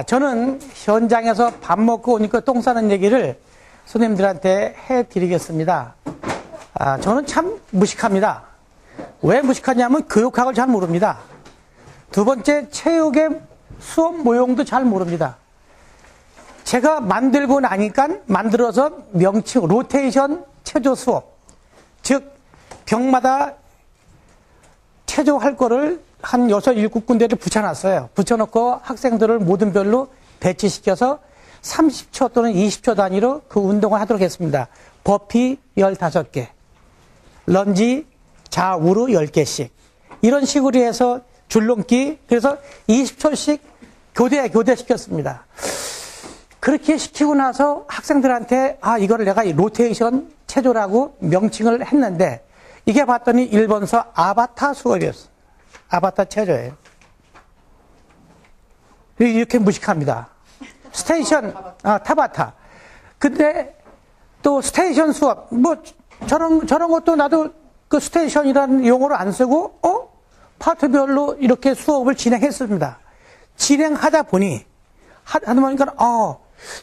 저는 현장에서 밥 먹고 오니까 똥 싸는 얘기를 손님들한테 해드리겠습니다. 저는 참 무식합니다. 왜 무식하냐면 교육학을 잘 모릅니다. 두 번째, 체육의 수업 모형도 잘 모릅니다. 제가 만들고 나니까 만들어서 명칭, 로테이션 체조 수업. 즉, 병마다 체조할 거를 한 6, 7군데를 붙여놨어요. 붙여놓고 학생들을 모든 별로 배치시켜서 30초 또는 20초 단위로 그 운동을 하도록 했습니다. 버피 15개, 런지 좌우로 10개씩. 이런 식으로 해서 줄넘기, 그래서 20초씩 교대시켰습니다. 그렇게 시키고 나서 학생들한테 이거를 내가 로테이션 체조라고 명칭을 했는데 이게 봤더니 일본서 아바타 수업이었어요. 아바타 체조예요. 이렇게 무식합니다. 스테이션, 타바타. 근데 또 스테이션 수업, 저런 것도 나도 그 스테이션이라는 용어를 안 쓰고, 파트별로 이렇게 수업을 진행했습니다. 진행하다 보니, 하다 보니까,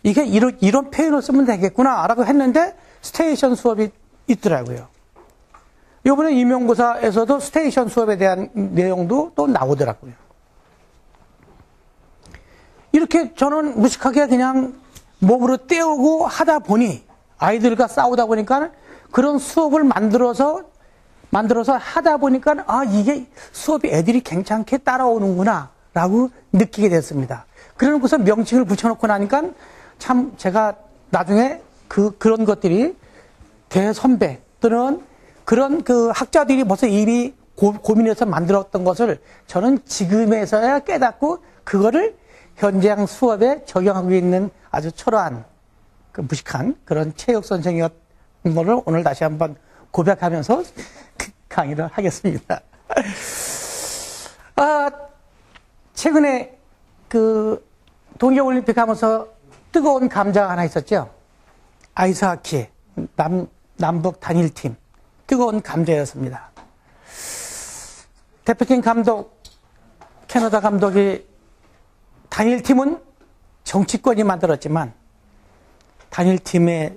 이게 이런 표현을 쓰면 되겠구나, 라고 했는데, 스테이션 수업이 있더라고요. 이번에 임용고사에서도 스테이션 수업에 대한 내용도 또 나오더라고요. 이렇게 저는 무식하게 그냥 몸으로 때우고 하다 보니 아이들과 싸우다 보니까 그런 수업을 만들어서 하다 보니까 이게 수업이 애들이 괜찮게 따라오는구나 라고 느끼게 됐습니다. 그러고서 명칭을 붙여놓고 나니까 참 제가 나중에 그런 것들이 대선배 또는 그런 그 학자들이 벌써 이미 고민해서 만들었던 것을 저는 지금에서야 깨닫고 그거를 현장 수업에 적용하고 있는 아주 초라한 무식한 그런 체육 선생이었던 것을 오늘 다시 한번 고백하면서 강의를 하겠습니다. 최근에 동계올림픽 하면서 뜨거운 감자가 하나 있었죠. 아이스하키 남북 단일팀 뜨거운 감자였습니다. 대표팀 감독, 캐나다 감독이 단일팀은 정치권이 만들었지만 단일팀의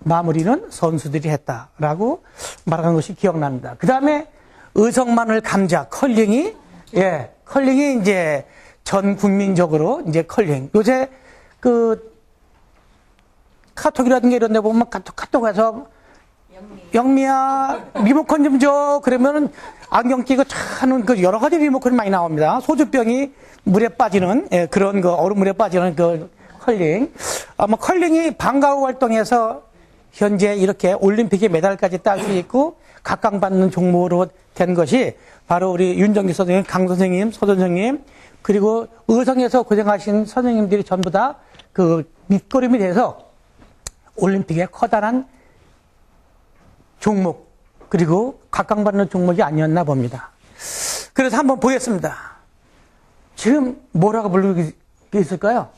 마무리는 선수들이 했다라고 말하는 것이 기억납니다. 그 다음에 의성마늘 감자, 컬링이 이제 전 국민적으로 이제 컬링. 요새 카톡이라든가 이런 데 보면 카톡에서 영미야, 리모컨 좀 줘. 그러면은 안경 끼고 차는 여러 가지 리모컨이 많이 나옵니다. 소주병이 물에 빠지는, 그런 얼음물에 빠지는 컬링. 컬링이 방과후 활동에서 현재 이렇게 올림픽에 메달까지 딸 수 있고 각광받는 종목으로 된 것이 바로 우리 윤정기 선생님, 강 선생님, 서 선생님, 그리고 의성에서 고생하신 선생님들이 전부 다 밑거름이 돼서 올림픽에 커다란 종목, 그리고 각광받는 종목이 아니었나 봅니다. 그래서 한번 보겠습니다. 지금 뭐라고 부르고 있을까요?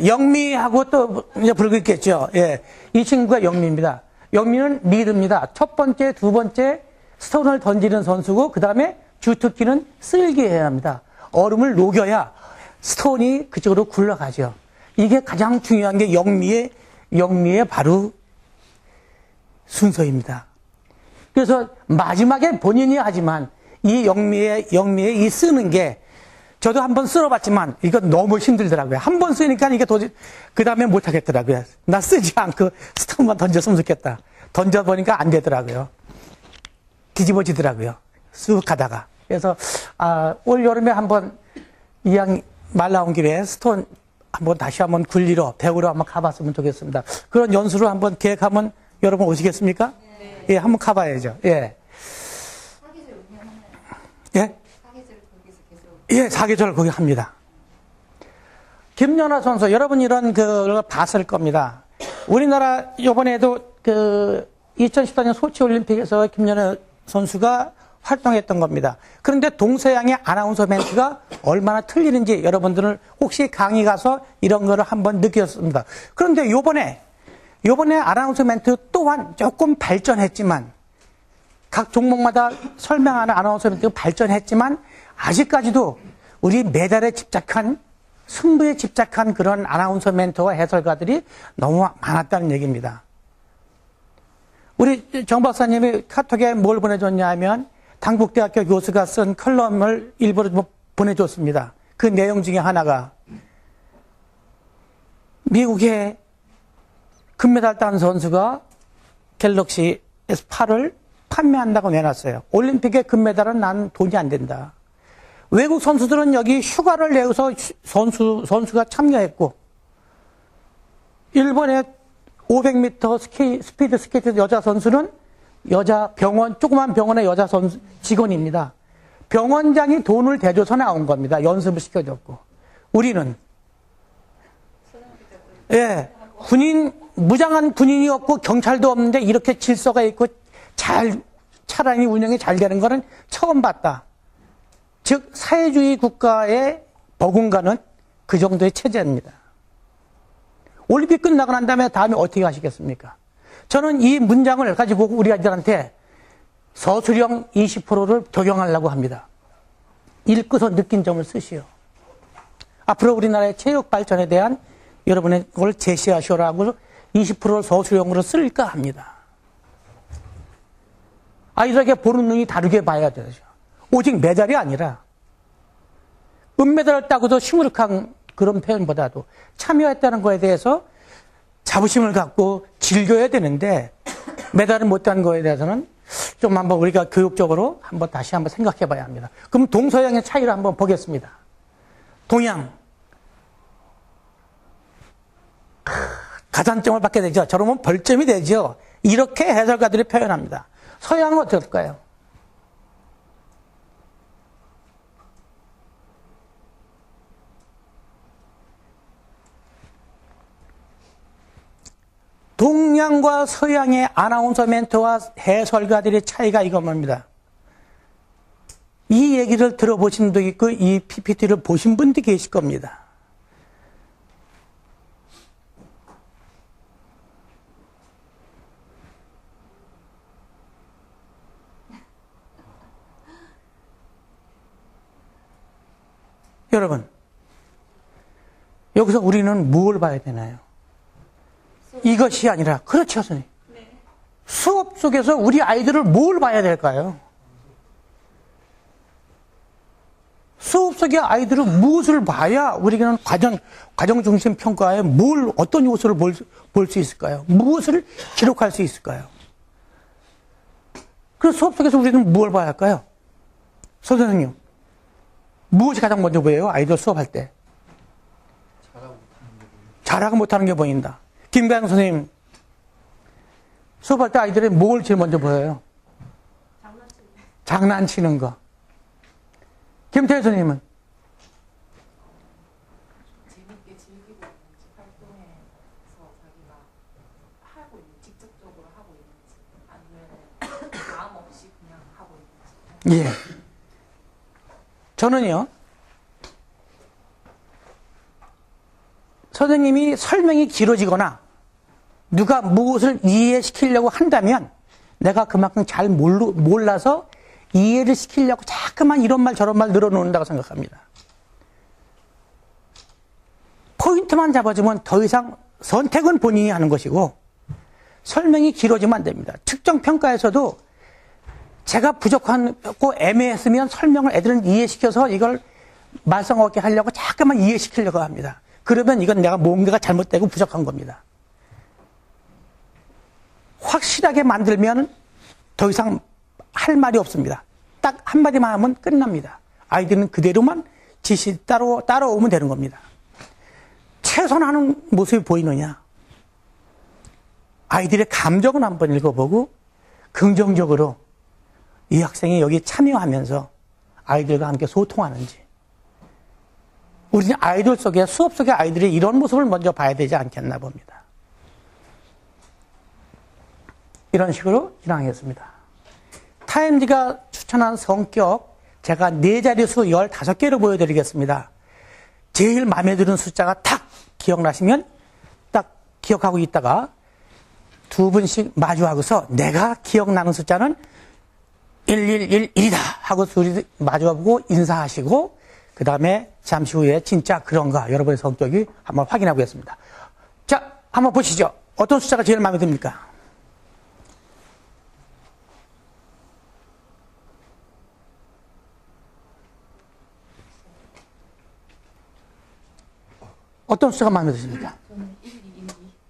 영미하고 또 이제 부르고 있겠죠. 이 친구가 영미입니다. 영미는 리드입니다. 첫 번째, 두 번째 스톤을 던지는 선수고, 그 다음에 주특기는 쓸개해야 합니다. 얼음을 녹여야 스톤이 그쪽으로 굴러가죠. 이게 가장 중요한 게 영미의 바로 순서입니다. 그래서 마지막에 본인이 하지만 이 영미의 이 쓰는 게 저도 한번 쓸어봤지만 이거 너무 힘들더라고요. 한 번 쓰니까 이게 도저히 그 다음에 못 하겠더라고요. 나 쓰지 않고 스톤만 던졌으면 좋겠다. 던져보니까 안 되더라고요. 뒤집어지더라고요. 쑥 가다가. 그래서 올 여름에 한번 이왕 말 나온 김에 스톤 한번 다시 한번 굴리러 배우러 한번 가봤으면 좋겠습니다. 그런 연수를 한번 계획하면 여러분 오시겠습니까? 네. 한번 가봐야죠. 사계절 운영하나요? 사계절 거기서 계속. 사계절 거기 합니다. 김연아 선수, 여러분 이런 걸 봤을 겁니다. 우리나라 이번에도 2014년 소치 올림픽에서 김연아 선수가 활동했던 겁니다. 그런데 동서양의 아나운서 멘트가 얼마나 틀리는지 여러분들은 혹시 강의 가서 이런 거를 한번 느꼈습니다. 그런데 요번에 아나운서 멘트 또한 조금 발전했지만 각 종목마다 설명하는 아나운서 멘트가 발전했지만 아직까지도 우리 메달에 집착한, 승부에 집착한 그런 아나운서 멘토와 해설가들이 너무 많았다는 얘기입니다. 우리 정 박사님이 카톡에 뭘 보내줬냐 하면 당국대학교 교수가 쓴 컬럼을 일부러 보내줬습니다. 그 내용 중에 하나가 미국의 금메달 딴 선수가 갤럭시 S8을 판매한다고 내놨어요. 올림픽의 금메달은 난 돈이 안 된다. 외국 선수들은 여기 휴가를 내서 선수가 참여했고, 일본의 500m 스피드 스케이트 여자 선수는 조그만 병원의 여자 선수 직원입니다. 병원장이 돈을 대줘서 나온 겁니다. 연습을 시켜줬고. 우리는, 예, 무장한 군인이 없고 경찰도 없는데 이렇게 질서가 있고 차라리 운영이 잘 되는 거는 처음 봤다. 즉, 사회주의 국가의 버금가는 그 정도의 체제입니다. 올림픽 끝나고 난 다음에 어떻게 하시겠습니까? 저는 이 문장을 가지고 우리 아이들한테 서술형 20%를 적용하려고 합니다. 읽고서 느낀 점을 쓰시오. 앞으로 우리나라의 체육 발전에 대한 여러분의 걸 제시하시오라고 20%를 서술형으로 쓸까 합니다. 아이들에게 보는 눈이 다르게 봐야 되죠. 오직 메달이 아니라 은메달을 따고도 시무룩한 그런 표현보다도 참여했다는 거에 대해서 자부심을 갖고 즐겨야 되는데 메달을 못 딴 거에 대해서는 좀 한번 우리가 교육적으로 다시 한번 생각해 봐야 합니다. 그럼 동서양의 차이를 한번 보겠습니다. 동양. 가산점을 받게 되죠. 저러면 벌점이 되죠. 이렇게 해설가들이 표현합니다. 서양은 어떨까요? 동양과 서양의 아나운서 멘토와 해설가들의 차이가 이겁니다. 이 얘기를 들어보신 분도 있고 이 PPT를 보신 분도 계실 겁니다. 여러분, 여기서 우리는 뭘 봐야 되나요? 이것이 아니라, 그렇죠, 선생님. 네. 수업 속에서 우리 아이들을 뭘 봐야 될까요? 수업 속의 아이들은 무엇을 봐야 우리는 과정 중심 평가에 어떤 요소를 볼 수 있을까요? 무엇을 기록할 수 있을까요? 그래서 수업 속에서 우리는 뭘 봐야 할까요? 선생님, 무엇이 가장 먼저 보여요? 아이들 수업할 때. 잘하고 못하는 게 보인다. 김가영 선생님, 수업할 때 아이들이 뭘 제일 먼저 보여요? 장난치는 거. 김태희 선생님은? 재밌게 즐기고 있는지, 활동에서 자기가 하고 있는지, 직접적으로 하고 있는지, 아니면 마음 없이 그냥 하고 있는지. 예. 저는요, 선생님이 설명이 길어지거나 누가 무엇을 이해시키려고 한다면 내가 그만큼 잘 몰라서 이해를 시키려고 자꾸만 이런 말 저런 말 늘어놓는다고 생각합니다. 포인트만 잡아주면 더 이상 선택은 본인이 하는 것이고 설명이 길어지면 안 됩니다. 측정 평가에서도 제가 부족하고 애매했으면 설명을 애들은 이해시켜서 이걸 말썽 없게 하려고 자꾸만 이해시키려고 합니다. 그러면 이건 내가 뭔가가 잘못되고 부족한 겁니다. 확실하게 만들면 더 이상 할 말이 없습니다. 딱 한마디만 하면 끝납니다. 아이들은 그대로만 지시 따라오면 되는 겁니다. 최선하는 모습이 보이느냐? 아이들의 감정을 한번 읽어보고 긍정적으로 이 학생이 여기 참여하면서 아이들과 함께 소통하는지. 우리는 아이들 속에, 수업 속의 아이들이 이런 모습을 먼저 봐야 되지 않겠나 봅니다. 이런 식으로 진행하겠습니다. 타임지가 추천한 성격, 제가 4자릿수 15개로 보여드리겠습니다. 제일 마음에 드는 숫자가 탁 기억나시면 딱 기억하고 있다가 두 분씩 마주하고서 내가 기억나는 숫자는 111이다 하고 둘이 마주보고 인사하시고 그 다음에 잠시 후에 진짜 그런가 여러분의 성격이 한번 확인해 보겠습니다. 자, 한번 보시죠. 어떤 숫자가 제일 마음에 듭니까? 어떤 숫자가 마음에 드십니까? 저는 1, 2, 1,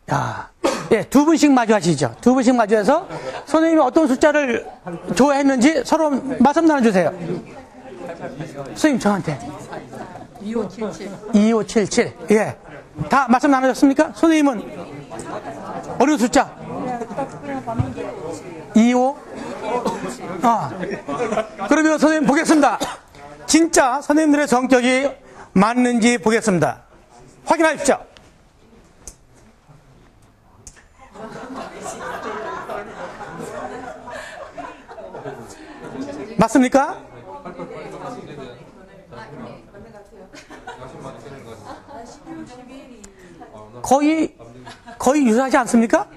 2. 야, 예, 두 분씩 마주하시죠. 두 분씩 마주해서 선생님이 어떤 숫자를 좋아했는지 서로 말씀 나눠주세요. 선생님 저한테 2577. 2577. 예, 다 말씀 나누셨습니까? 선생님은 어느 숫자? 25? 그러면 선생님 보겠습니다. 진짜 선생님들의 성격이 맞는지 보겠습니다. 확인하십시오. 맞습니까? 거의 유사하지 않습니까?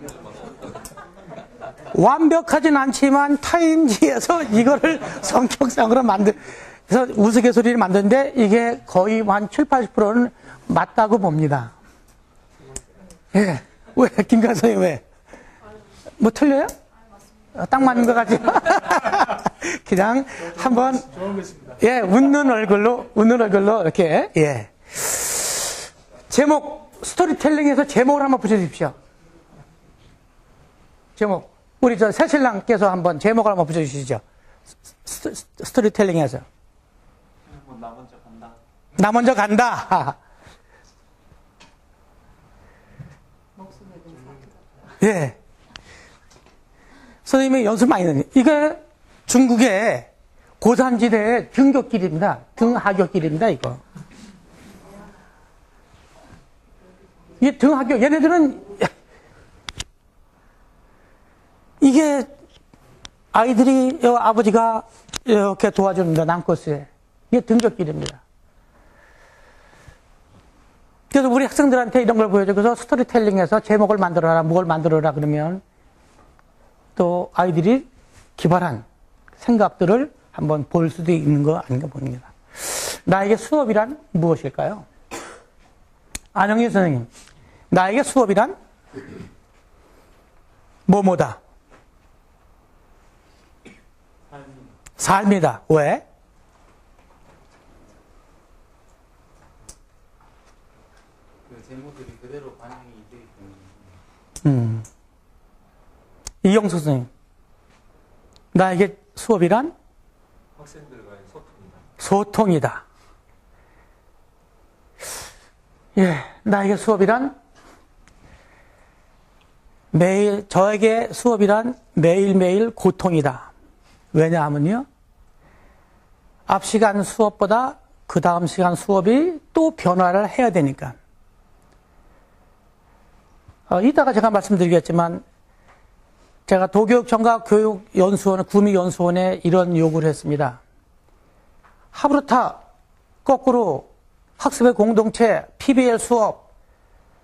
완벽하진 않지만 타임지에서 이거를 성격상으로 그래서 우스갯소리를 만드는데 이게 거의 한 7, 80%는 맞다고 봅니다. 예. 왜? 김관 선생님 왜? 뭐 틀려요? 딱 맞는 것 같지? 그냥 한번, 예, 웃는 얼굴로 이렇게, 예. 제목, 스토리텔링에서 제목을 한번 붙여주십시오. 제목. 우리 저 새신랑께서 한번 제목을 한번 붙여주시죠. 스토리텔링에서. 나 먼저 간다. 나 먼저 간다. 예. 선생님이 연습 많이 했는데, 이게 중국의 고산지대의 등굣길입니다. 등하굣길입니다, 이거. 이게 등하굣, 얘네들은, 이게 아이들이, 아버지가 이렇게 도와줍니다, 남코스에. 이게 등굣길입니다. 그래서 우리 학생들한테 이런 걸 보여줘. 그래서 스토리텔링에서 제목을 만들어라, 뭘 만들어라 그러면 또 아이들이 기발한 생각들을 한번 볼 수도 있는 거 아닌가 봅니다. 나에게 수업이란 무엇일까요? 안영희 선생님, 나에게 수업이란 뭐뭐다? 삶이다. 왜? 제목들이 그대로 반영이 되기 때문에. 이영수 선생님, 나에게 수업이란 학생들과의 소통이다. 소통이다. 예, 나에게 수업이란 저에게 수업이란 매일매일 고통이다. 왜냐하면요, 앞 시간 수업보다 그 다음 시간 수업이 또 변화를 해야 되니까. 이따가 제가 말씀드리겠지만, 제가 도교육청과 구미연수원에 이런 요구를 했습니다. 하브르타, 거꾸로 학습의 공동체, PBL 수업,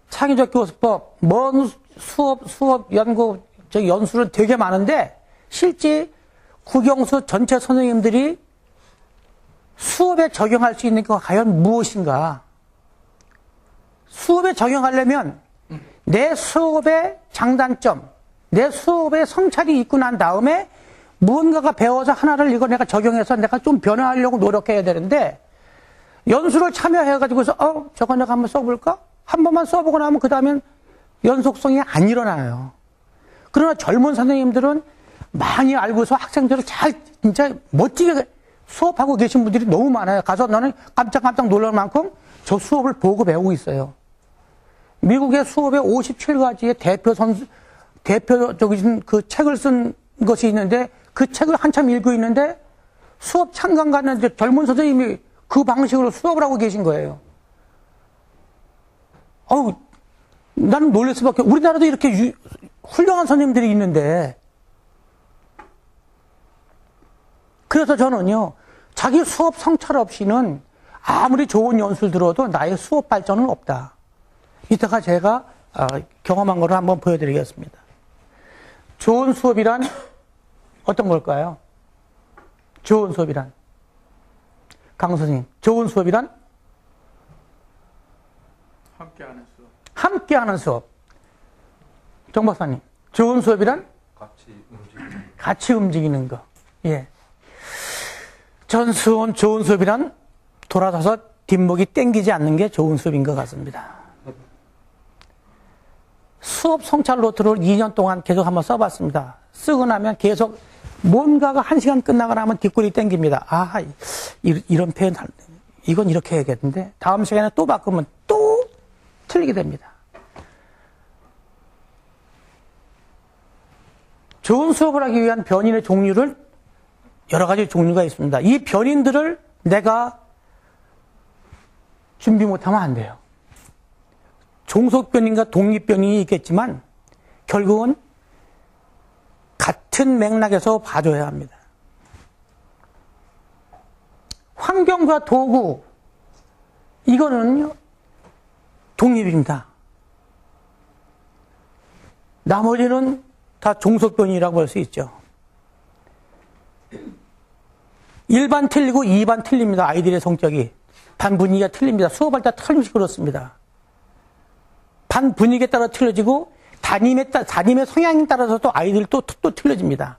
창의적 교수법, 먼 수업 연수는 되게 많은데, 실제 국영수 전체 선생님들이 수업에 적용할 수 있는 게 과연 무엇인가? 수업에 적용하려면 내 수업의 장단점, 내 수업의 성찰이 있고 난 다음에 무언가가 배워서 하나를 이거 내가 적용해서 내가 좀 변화하려고 노력해야 되는데, 연수를 참여해가지고서 저거 내가 한번 써볼까? 한 번만 써보고 나면 그 다음엔 연속성이 안 일어나요. 그러나 젊은 선생님들은 많이 알고서 학생들을 진짜 멋지게 수업하고 계신 분들이 너무 많아요. 가서 나는 깜짝깜짝 놀랄 만큼 저 수업을 보고 배우고 있어요. 미국의 수업에 57가지의 대표적인 그 책을 쓴 것이 있는데, 그 책을 한참 읽고 있는데 수업 참관 갔는데 젊은 선생님이 그 방식으로 수업을 하고 계신 거예요. 나는 놀랄 수밖에. 우리나라도 이렇게 훌륭한 선생님들이 있는데. 그래서 저는요, 자기 수업 성찰 없이는 아무리 좋은 연수를 들어도 나의 수업 발전은 없다. 이따가 제가 경험한 거를 한번 보여드리겠습니다. 좋은 수업이란 어떤 걸까요? 좋은 수업이란? 강 선생님, 좋은 수업이란? 함께하는 수업. 함께하는 수업. 정 박사님, 좋은 수업이란? 같이 움직이는 거. 예. 전수원 좋은 수업이란? 돌아서서 뒷목이 땡기지 않는 게 좋은 수업인 것 같습니다. 수업 성찰 노트를 2년 동안 계속 한번 써봤습니다. 쓰고 나면 계속 뭔가가 1시간 끝나고 나면 뒷골이 땡깁니다. 아, 이런 표현, 이건 이렇게 해야겠는데, 다음 시간에 또 바꾸면 또 틀리게 됩니다. 좋은 수업을 하기 위한 변인의 종류를 여러 가지 종류가 있습니다. 이 변인들을 내가 준비 못하면 안 돼요. 종속변인과 독립변인이 있겠지만 결국은 같은 맥락에서 봐줘야 합니다. 환경과 도구, 이거는 독립입니다. 나머지는 다 종속변이라고 볼 수 있죠. 1반 틀리고 2반 틀립니다. 아이들의 성격이. 반 분위기가 틀립니다. 수업할 때 틀림씩 그렇습니다. 반 분위기에 따라 틀려지고 담임의 성향에 따라서 또 아이들이 또 틀려집니다.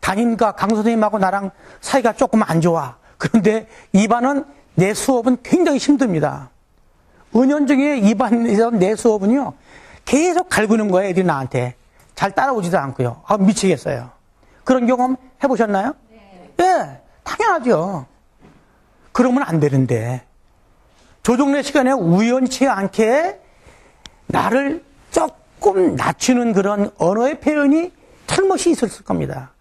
담임과 강 선생님하고 나랑 사이가 조금 안 좋아. 그런데 2반은 내 수업은 굉장히 힘듭니다. 은연중에 2반에서 내 수업은요, 계속 갈구는 거예요, 애들이 나한테. 잘 따라오지도 않고요. 아, 미치겠어요. 그런 경험 해보셨나요? 네. 예, 당연하죠. 그러면 안 되는데. 조정래 시간에 우연치 않게 나를 조금 낮추는 그런 언어의 표현이 틀못이 있었을 겁니다.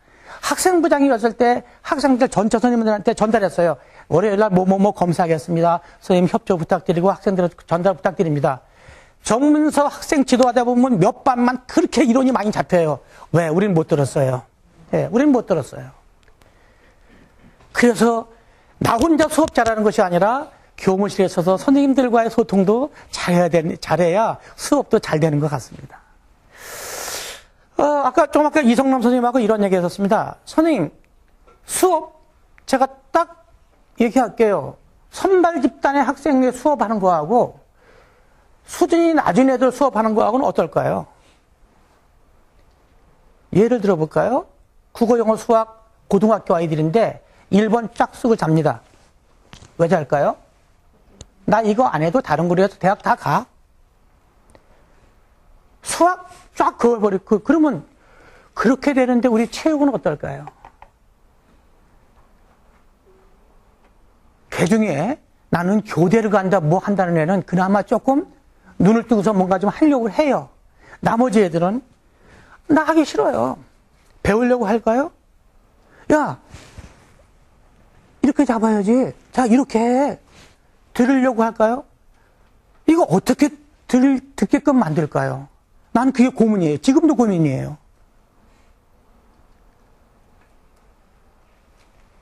학생부장이 왔을 때 학생들 전체 선생님들한테 전달했어요. 월요일날 뭐뭐뭐 검사하겠습니다. 선생님 협조 부탁드리고 학생들 전달 부탁드립니다. 정문서 학생 지도하다 보면 몇 반만 그렇게 이론이 많이 잡혀요. 왜? 우리는 못 들었어요. 네, 우리는 못 들었어요. 그래서 나 혼자 수업 잘하는 것이 아니라 교무실에 있어서 선생님들과의 소통도 잘해야 수업도 잘 되는 것 같습니다. 아까 이성남 선생님하고 이런 얘기 했었습니다. 선생님, 수업, 제가 딱 얘기할게요. 선발 집단의 학생의 수업하는 거하고 수준이 낮은 애들 수업하는 거하고는 어떨까요? 예를 들어볼까요? 국어, 영어, 수학, 고등학교 아이들인데 1번 쫙 쓰고 잡니다. 왜 잘까요? 나 이거 안 해도 다른 거로 해서 대학 다 가. 수학 쫙 그어버리고, 그러면 그렇게 되는데 우리 체육은 어떨까요? 그 중에 나는 교대를 간다, 뭐 한다는 애는 그나마 조금 눈을 뜨고서 뭔가 좀 하려고 해요. 나머지 애들은 나 하기 싫어요. 배우려고 할까요? 야, 이렇게 잡아야지. 자, 이렇게 해. 들으려고 할까요? 이거 어떻게 듣게끔 만들까요? 난 그게 고민이에요. 지금도 고민이에요.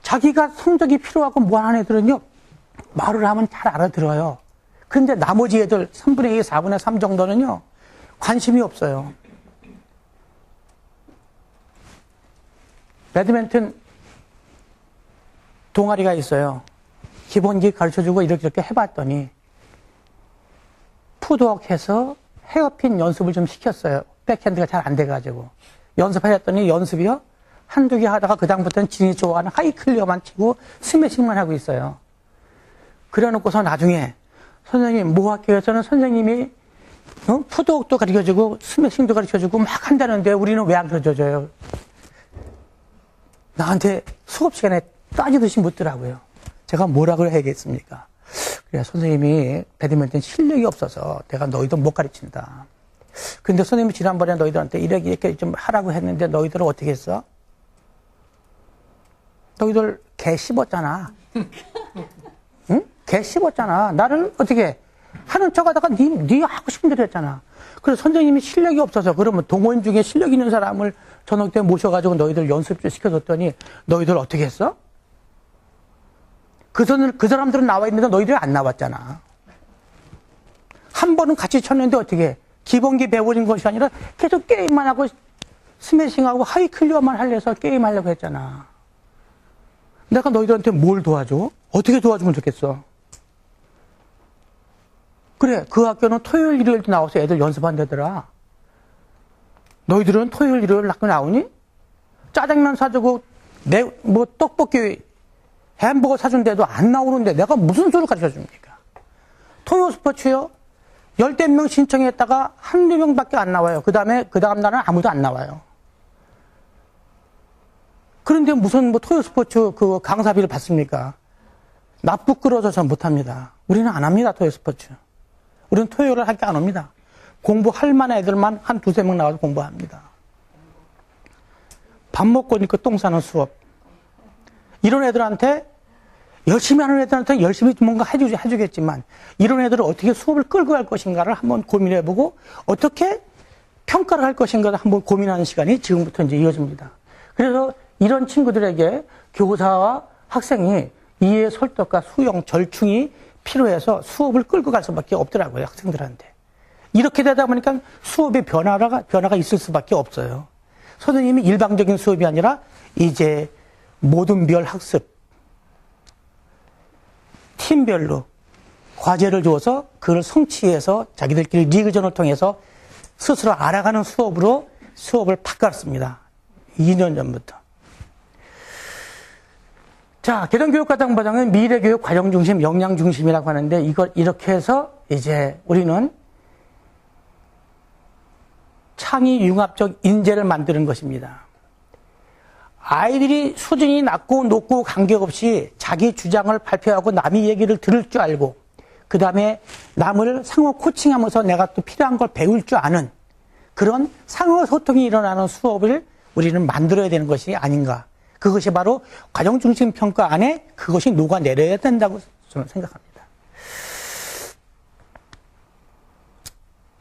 자기가 성적이 필요하고 뭐하는 애들은요, 말을 하면 잘 알아들어요. 그런데 나머지 애들 3분의 2, 4분의 3 정도는요, 관심이 없어요. 배드민턴 동아리가 있어요. 기본기 가르쳐주고 이렇게 해봤더니 푸드웍해서 헤어핀 연습을 좀 시켰어요. 백핸드가 잘 안 돼가지고. 연습하셨더니 연습이요? 한두 개 하다가 그다음부터는 진이 좋아하는 하이클리어만 치고 스매싱만 하고 있어요. 그래 놓고서 나중에 선생님, 모학교에서는 선생님이 푸드웍도 가르쳐주고 스매싱도 가르쳐주고 막 한다는데 우리는 왜 안 가르쳐줘요? 나한테 수업 시간에 따지듯이 묻더라고요. 제가 뭐라고 해야겠습니까? 그래, 선생님이 배드민턴 실력이 없어서 내가 너희들 못 가르친다. 근데 선생님이 지난번에 너희들한테 이렇게 좀 하라고 했는데 너희들은 어떻게 했어? 너희들 개 씹었잖아. 응? 개 씹었잖아. 나를 어떻게 하는 척 하다가 네 하고 싶은 대로 했잖아. 그래서 선생님이 실력이 없어서 그러면 동호인 중에 실력 있는 사람을 저녁 때 모셔가지고 너희들 연습 좀 시켜줬더니 너희들 어떻게 했어? 그 사람들은 나와 있는데 너희들이 안 나왔잖아. 한 번은 같이 쳤는데 어떻게 기본기 배워진 것이 아니라 계속 게임만 하고 스매싱하고 하이클리어만 하려서 게임하려고 했잖아. 내가 너희들한테 뭘 도와줘? 어떻게 도와주면 좋겠어? 그래, 그 학교는 토요일, 일요일도 나와서 애들 연습한다더라. 너희들은 토요일, 일요일 학교 나오니? 짜장면 사주고, 떡볶이, 햄버거 사준데도 안 나오는데 내가 무슨 소리를 가르쳐 줍니까? 토요 스포츠요? 10명 신청했다가 한두 명밖에 안 나와요. 그 다음 날은 아무도 안 나와요. 그런데 무슨 토요 스포츠 그 강사비를 받습니까? 나 부끄러워서 못합니다. 우리는 안 합니다, 토요 스포츠. 우리는 토요일을 학교 안 옵니다. 공부할 만한 애들만 한 두세 명 나와서 공부합니다. 밥 먹고 오니까 똥 싸는 수업. 이런 애들한테, 열심히 하는 애들한테 열심히 뭔가 해주겠지만, 이런 애들을 어떻게 수업을 끌고 갈 것인가를 한번 고민해보고, 어떻게 평가를 할 것인가를 한번 고민하는 시간이 지금부터 이제 이어집니다. 그래서 이런 친구들에게 교사와 학생이 이해 설득과 수용, 절충이 필요해서 수업을 끌고 갈 수밖에 없더라고요, 학생들한테. 이렇게 되다 보니까 수업에 변화가 있을 수밖에 없어요. 선생님이 일방적인 수업이 아니라 이제 모든 별 학습, 팀별로 과제를 주어서 그걸 성취해서 자기들끼리 리그전을 통해서 스스로 알아가는 수업으로 수업을 바꿨습니다. 2년 전부터. 자, 개정교육과정과정은 미래교육 과정중심, 역량중심이라고 하는데 이걸 이렇게 해서 이제 우리는 창의 융합적 인재를 만드는 것입니다. 아이들이 수준이 낮고 높고 관계없이 자기 주장을 발표하고 남의 얘기를 들을 줄 알고 그 다음에 남을 상호 코칭하면서 내가 또 필요한 걸 배울 줄 아는 그런 상호 소통이 일어나는 수업을 우리는 만들어야 되는 것이 아닌가. 그것이 바로 과정중심 평가 안에 그것이 녹아내려야 된다고 저는 생각합니다.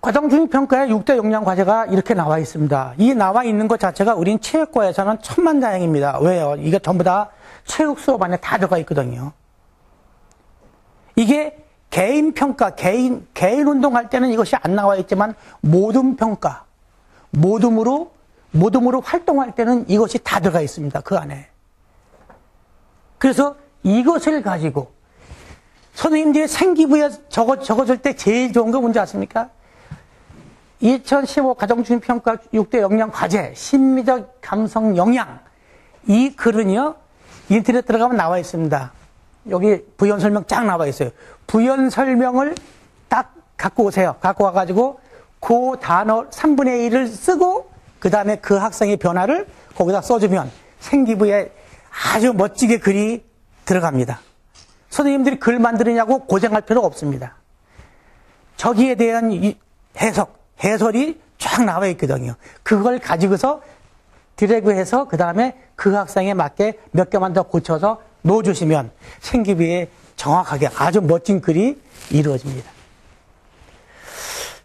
과정중심 평가의 6대 역량 과제가 이렇게 나와 있습니다. 이 나와 있는 것 자체가 우린 체육과에서는 천만다행입니다. 왜요? 이게 전부 다 체육 수업 안에 다 들어가 있거든요. 이게 개인 평가, 개인 운동할 때는 이것이 안 나와 있지만 모둠 평가, 모둠으로 활동할 때는 이것이 다 들어가 있습니다. 그 안에. 그래서 이것을 가지고 선생님들이 생기부에 적어줄 때 제일 좋은 거 뭔지 아십니까? 2015 가정중심 평가 6대 역량 과제 심리적 감성 역량 이 글은요 인터넷 들어가면 나와 있습니다. 여기 부연 설명 쫙 나와 있어요. 부연 설명을 딱 갖고 오세요. 갖고 와가지고 그 단어 3분의 1을 쓰고 그 다음에 그 학생의 변화를 거기다 써주면 생기부에 아주 멋지게 글이 들어갑니다. 선생님들이 글 만드느냐고 고생할 필요가 없습니다. 저기에 대한 해설이 쫙 나와 있거든요. 그걸 가지고서 드래그해서 그 다음에 그 학생에 맞게 몇 개만 더 고쳐서 넣어주시면 생기부에 정확하게 아주 멋진 글이 이루어집니다.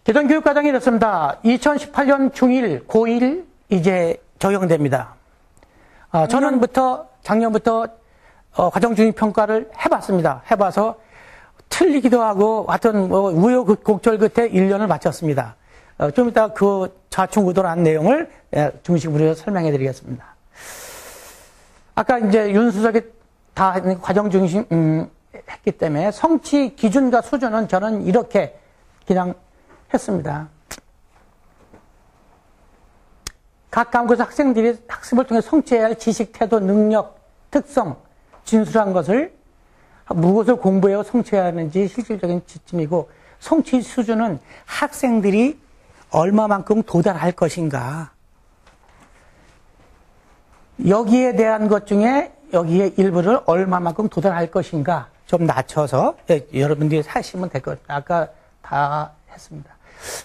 개정교육과정이 이렇습니다. 2018년 중1, 고1 이제 적용됩니다. 작년부터 과정중심 평가를 해봤습니다. 해봐서 틀리기도 하고 하여튼 우여곡절 끝에 1년을 마쳤습니다. 좀 이따 그 좌충우돌한 내용을 중심으로 설명해 드리겠습니다. 아까 이제 윤수석이 다 과정중심 했기 때문에 성취 기준과 수준은 저는 이렇게 그냥 했습니다. 각 과목에서 학생들이 학습을 통해 성취해야 할 지식, 태도, 능력, 특성, 진술한 것을 무엇을 공부해야 성취해야 하는지 실질적인 지침이고 성취 수준은 학생들이 얼마만큼 도달할 것인가. 여기에 대한 것 중에 여기에 일부를 얼마만큼 도달할 것인가 좀 낮춰서 여러분들이 하시면 될 것 같아요. 아까 다 했습니다.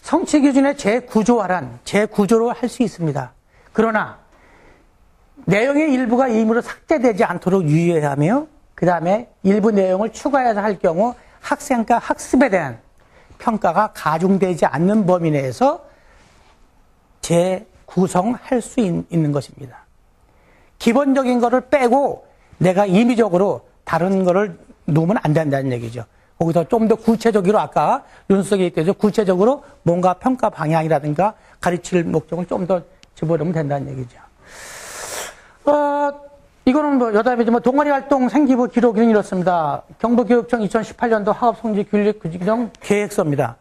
성취 기준의 재구조화란 재구조로 할 수 있습니다. 그러나 내용의 일부가 임의로 삭제되지 않도록 유의해야 하며 그 다음에 일부 내용을 추가해서 할 경우 학생과 학습에 대한 평가가 가중되지 않는 범위 내에서 재구성할 수 있는 것입니다. 기본적인 거를 빼고 내가 임의적으로 다른 거를 놓으면 안 된다는 얘기죠. 거기서 좀 더 구체적으로 아까 윤석이 얘기했죠. 구체적으로 뭔가 평가 방향이라든가 가르칠 목적을 좀 더 집어넣으면 된다는 얘기죠. 이거는 뭐 여담이지 뭐 동아리 활동 생기부 기록은 이렇습니다. 경북교육청 2018년도 학업 성지 규정 계획서입니다.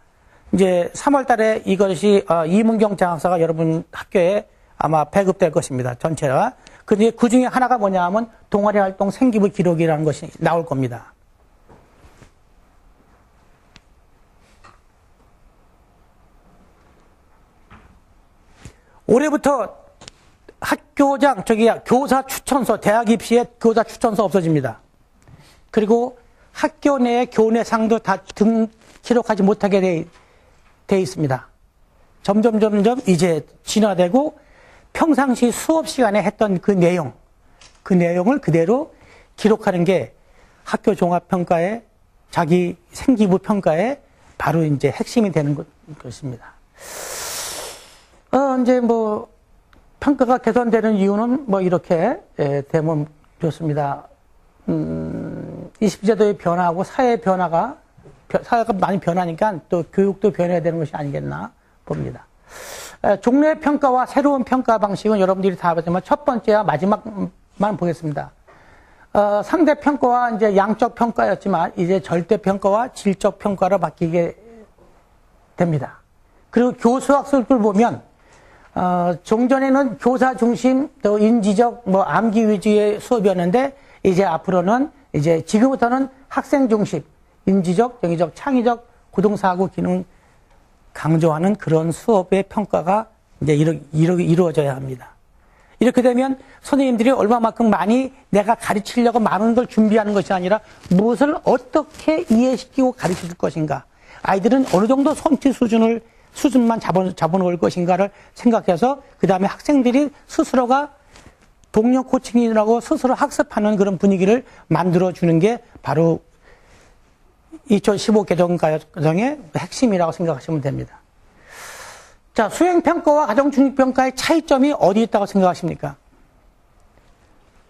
이제 3월 달에 이것이 이문경 장학사가 여러분 학교에 아마 배급될 것입니다. 전체가. 근데 그 중에 하나가 뭐냐 하면 동아리 활동 생기부 기록이라는 것이 나올 겁니다. 올해부터 학교장, 교사 추천서, 대학 입시에 교사 추천서 없어집니다. 그리고 학교 내 교내상도 다 기록하지 못하게 돼 있습니다. 점점 이제 진화되고 평상시 수업 시간에 했던 그 내용을 그대로 기록하는 게 학교 종합평가의 자기 생기부 평가의 바로 이제 핵심이 되는 것입니다. 이제 뭐, 평가가 개선되는 이유는 뭐 이렇게 되면 좋습니다. 20세대의 변화하고 사회가 많이 변하니까 또 교육도 변해야 되는 것이 아니겠나 봅니다. 종래 평가와 새로운 평가 방식은 여러분들이 다 봤지만 첫 번째와 마지막만 보겠습니다. 상대 평가와 이제 양적 평가였지만 이제 절대 평가와 질적 평가로 바뀌게 됩니다. 그리고 교수학습을 보면 종전에는 교사 중심, 또 인지적, 뭐 암기 위주의 수업이었는데 이제 앞으로는 이제 지금부터는 학생 중심, 인지적, 정의적, 창의적, 고등사고 기능 강조하는 그런 수업의 평가가 이제 이루어져야 합니다. 이렇게 되면 선생님들이 얼마만큼 많이 내가 가르치려고 많은 걸 준비하는 것이 아니라 무엇을 어떻게 이해시키고 가르쳐 줄 것인가. 아이들은 어느 정도 손짓 수준만 잡아놓을 것인가를 생각해서 그 다음에 학생들이 스스로가 동료 코칭이라고 스스로 학습하는 그런 분위기를 만들어주는 게 바로 2015 개정과정의 핵심이라고 생각하시면 됩니다. 자, 수행평가와 가정중립평가의 차이점이 어디 있다고 생각하십니까?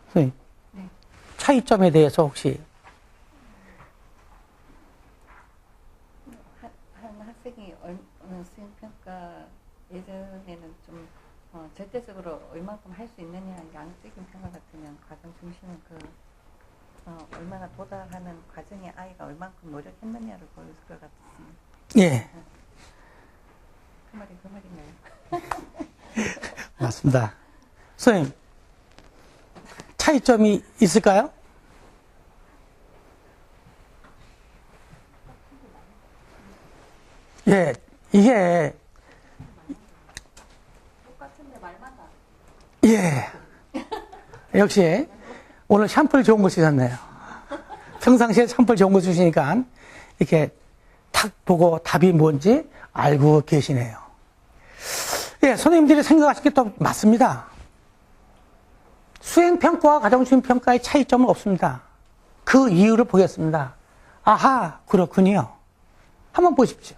선생님, 네. 차이점에 대해서 혹시 한 학생이 수행평가 예전에는 좀 절대적으로 얼만큼 할 수 있느냐, 양적인 평가 같으면 과정 중심은 얼마나 도달하는 과정에 아이가 얼만큼 노력했느냐를 보여줄 것 같습니다. 예. 그 말인가요? 맞습니다. 선생님, 차이점이 있을까요? 예, 이게 똑같은데 말만 다. 예. 역시 오늘 샴푸를 좋은 거 쓰셨네요. 평상시에 샴푸를 좋은 거 쓰시니까 이렇게 탁 보고 답이 뭔지 알고 계시네요. 예, 선생님들이 생각하실 게 또 맞습니다. 수행평가와 가정수행평가의 차이점은 없습니다. 그 이유를 보겠습니다. 아하, 그렇군요. 한번 보십시오.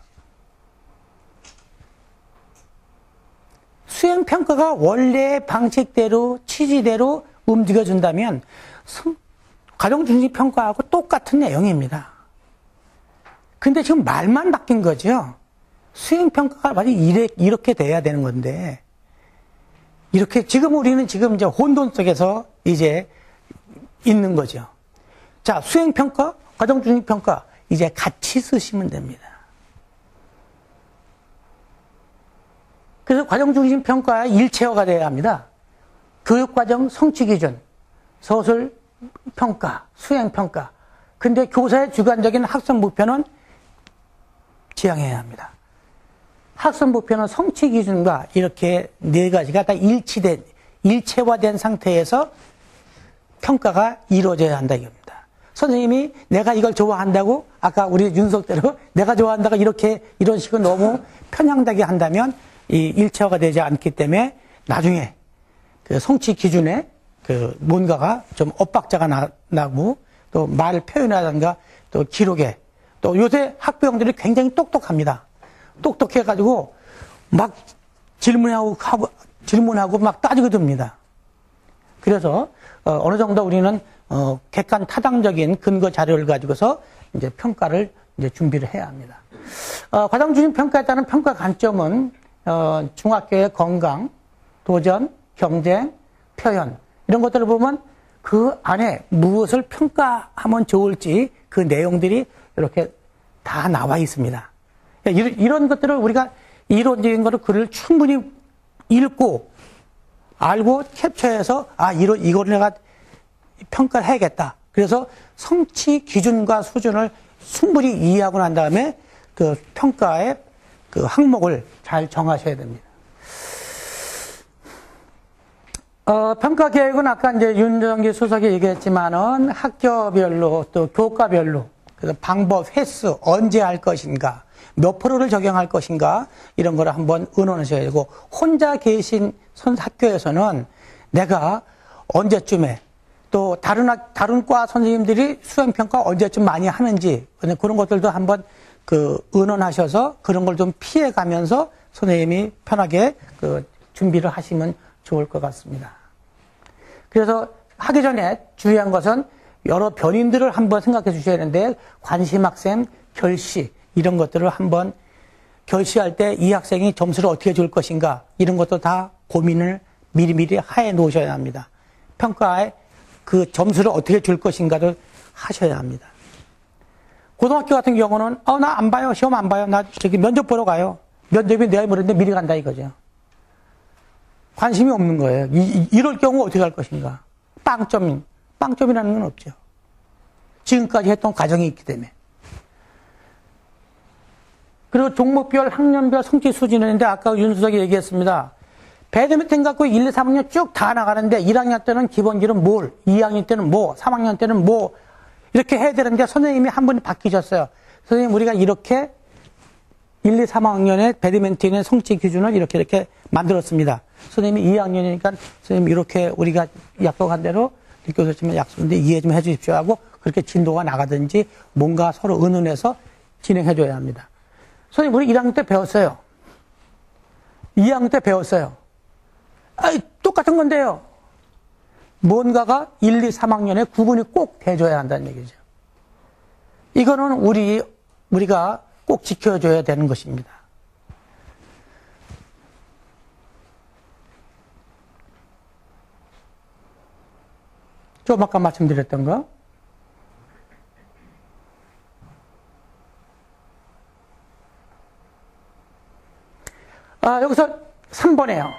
수행평가가 원래의 방식대로, 취지대로 움직여준다면 가정중심평가하고 똑같은 내용입니다. 근데 지금 말만 바뀐 거죠. 수행평가가 마치 이렇게 돼야 되는 건데, 이렇게 지금 우리는 지금 이제 혼돈 속에서 이제 있는 거죠. 자, 수행평가, 가정중심평가, 이제 같이 쓰시면 됩니다. 그래서 과정중심평가의 일체화가 되어야 합니다. 교육과정 성취기준, 서술평가, 수행평가. 근데 교사의 주관적인 학습 목표는 지향해야 합니다. 학습 목표는 성취기준과 이렇게 네 가지가 다 일체화된 상태에서 평가가 이루어져야 한다 이겁니다. 선생님이 내가 이걸 좋아한다고 아까 우리 윤석대로 내가 좋아한다고 이런 식으로 너무 편향되게 한다면 이 일체화가 되지 않기 때문에 나중에 그 성취 기준에 그 뭔가가 좀 엇박자가 나고 또 말 표현이라든가 또 기록에 또 요새 학부형들이 굉장히 똑똑합니다. 똑똑해가지고 막 질문하고 막 따지게 됩니다. 그래서 어느 정도 우리는 객관 타당적인 근거 자료를 가지고서 이제 평가를 이제 준비를 해야 합니다. 과정중심 평가에 따른 평가 관점은 중학교의 건강, 도전, 경쟁, 표현 이런 것들을 보면 그 안에 무엇을 평가하면 좋을지 그 내용들이 이렇게 다 나와 있습니다. 이런 것들을 우리가 이론적인 거를 글을 충분히 읽고 알고 캡처해서 이걸 내가 평가를 해야겠다. 그래서 성취 기준과 수준을 충분히 이해하고 난 다음에 그 평가의 그 항목을 잘 정하셔야 됩니다. 평가 계획은 아까 이제 윤정기 수석이 얘기했지만은 학교별로 또 교과별로 그래서 방법, 횟수, 언제 할 것인가, 몇 프로를 적용할 것인가 이런 거를 한번 의논하셔야 되고 혼자 계신 학교에서는 내가 언제쯤에 또 다른 과 선생님들이 수행평가 언제쯤 많이 하는지 그런 것들도 한번 그 의논하셔서 그런 걸 좀 피해가면서 선생님이 편하게 그 준비를 하시면 좋을 것 같습니다. 그래서 하기 전에 중요한 것은 여러 변인들을 한번 생각해 주셔야 되는데 관심학생, 결시 이런 것들을 한번 결시할 때 이 학생이 점수를 어떻게 줄 것인가 이런 것도 다 고민을 미리미리 해 놓으셔야 합니다. 평가에 그 점수를 어떻게 줄 것인가를 하셔야 합니다. 고등학교 같은 경우는 나 안 봐요. 시험 안 봐요. 나 저기 면접 보러 가요. 면접이 내일 모레인데 미리 간다 이거죠. 관심이 없는 거예요. 이럴 경우 어떻게 할 것인가. 빵점이라는 건 없죠. 지금까지 했던 과정이 있기 때문에. 그리고 종목별, 학년별 성취 수준을 했는데 아까 윤수석이 얘기했습니다. 배드민턴 갖고 1, 2, 3학년 쭉 다 나가는데 1학년 때는 기본기는 뭘, 2학년 때는 뭐, 3학년 때는 뭐 이렇게 해야 되는데 선생님이 한 분이 바뀌셨어요. 선생님 우리가 이렇게 1, 2, 3학년의 배드민턴의 성취 기준을 이렇게 만들었습니다. 선생님이 2학년이니까 선생님 이렇게 우리가 약속한 대로 교수님은 약속인데 이해 좀 해 주십시오 하고 그렇게 진도가 나가든지 뭔가 서로 의논해서 진행해 줘야 합니다. 선생님 우리 1학년 때 배웠어요. 2학년 때 배웠어요. 똑같은 건데요. 뭔가가 1, 2, 3학년에 구분이 꼭 돼줘야 한다는 얘기죠. 이거는 우리가 꼭 지켜줘야 되는 것입니다. 좀 아까 말씀드렸던 거. 여기서 3번에요.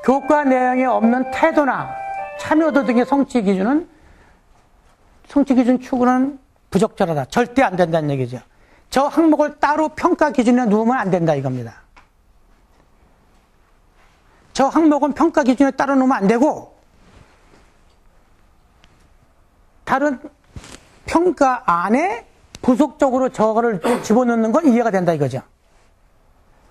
교과 내용에 없는 태도나 참여도 등의 성취 기준 추구는 부적절하다. 절대 안 된다는 얘기죠. 저 항목을 따로 평가 기준에 놓으면 안 된다 이겁니다. 저 항목은 평가 기준에 따로 놓으면 안 되고 다른 평가 안에 부속적으로 저거를 집어넣는 건 이해가 된다 이거죠.